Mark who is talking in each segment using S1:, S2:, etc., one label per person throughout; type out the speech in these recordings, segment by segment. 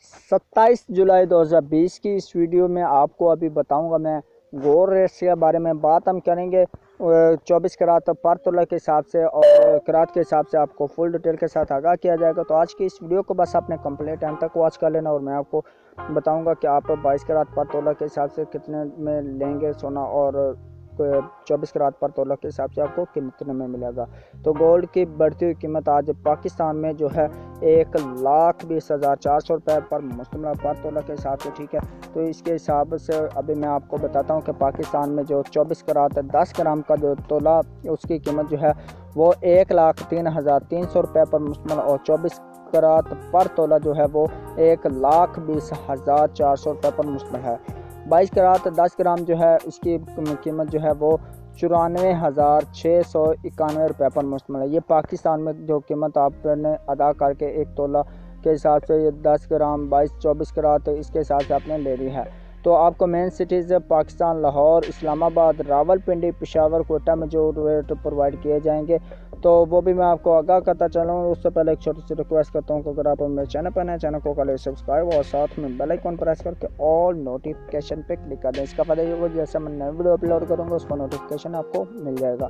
S1: 27 जुलाई 2020 की इस वीडियो में आपको अभी बताऊंगा मैं गोल्ड रेट्स के बारे में। बात हम करेंगे 24 करात पर तोला के हिसाब से और करात के हिसाब से आपको फुल डिटेल के साथ आगाह किया जाएगा। तो आज की इस वीडियो को बस आपने कंप्लीट एंड तक वॉच कर लेना और मैं आपको बताऊंगा कि आप 22 करात पर तोला के हिसाब से कितने में लेंगे सोना और 24 करात पर तोला के हिसाब से आपको कितने में मिलेगा। तो गोल्ड की बढ़ती हुई कीमत आज पाकिस्तान में जो है 1,20,400 रुपये पर मुश्तमिल पर तोला के हिसाब से, ठीक है। तो इसके हिसाब से अभी मैं आपको बताता हूँ कि पाकिस्तान में जो 24 करात 10 ग्राम का जो तोला उसकी कीमत जो है वो 1,03,300 रुपये पर मुश्तमिल और 24 करात पर तोला जो है वो 1,20,400 रुपये पर मुश्तमिल है। 22 करात 10 ग्राम जो है उसकी कीमत जो है वो 94,691 रुपये पर मुश्तमिल है। ये पाकिस्तान में जो कीमत आपने अदा करके एक तोला के हिसाब से ये 10 ग्राम 22-24 करात इसके हिसाब से आपने ले ली है। तो आपको मेन सिटीज़ पाकिस्तान लाहौर, इस्लामाबाद, रावलपिंडी, पेशावर, कोटा में जो रेट प्रोवाइड किए जाएंगे तो वो भी मैं आपको आगाह करता चलूँ। उससे पहले एक छोटी सी रिक्वेस्ट करता हूँ कि अगर आप मेरे चैनल पर नए चैनल को कर सब्सक्राइब और साथ में बेल आइकन प्रेस करके ऑल नोटिफिकेशन पे क्लिक कर दें। इसका फायदा ये होगा जैसे मैं नई वीडियो अपलोड करूँगा उसका नोटिफिकेशन आपको मिल जाएगा।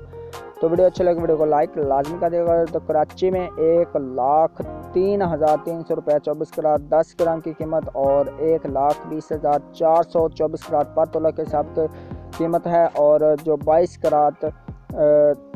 S1: तो वीडियो अच्छा लगे वीडियो को लाइक लाजमी कर देगा। तो कराची में 1,03,300 रुपये 24 करात 10 ग्राम की कीमत और 1,20,400 24 करात पर तोला के हिसाब से कीमत है। और जो 22 करात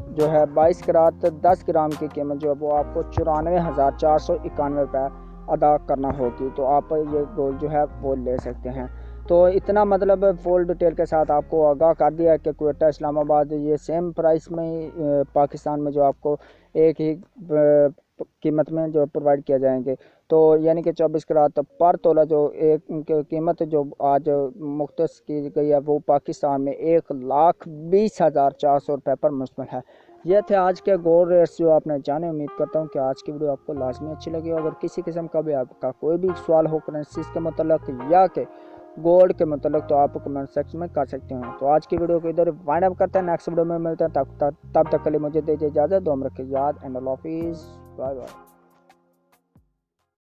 S1: जो है 22 करात 10 ग्राम की कीमत जो है वो आपको 94,491 रुपये अदा करना होगी। तो आप ये गोल्ड जो है वो ले सकते हैं। तो इतना मतलब फुल डिटेल के साथ आपको आगाह कर दिया है कि क्वेटा, इस्लामाबाद ये सेम प्राइस में पाकिस्तान में जो आपको एक ही कीमत में जो प्रोवाइड किया जाएंगे। तो यानी कि 24 करात पर तोला जो एक कीमत जो आज मुख्तस की गई है वो पाकिस्तान में 1,20,400 रुपये पर मुश्तमिल है। ये थे आज के गोल्ड रेट्स जो आपने जाने। उम्मीद करता हूँ कि आज की वीडियो आपको लाजमी अच्छी लगी। अगर किसी किस्म का भी आपका कोई भी सवाल हो करेंसीज के मतलब या के गोल्ड के मतलब तो आप कमेंट सेक्शन में कर सकते हैं। तो आज की वीडियो को इधर वाइंड अप करते हैं। नेक्स्ट वीडियो में मिलते हैं। तब तक के लिए मुझे दीजिए इजाज़त। दुआ में रखिए याद एंड अल्लाह हाफिज़। Bye bye.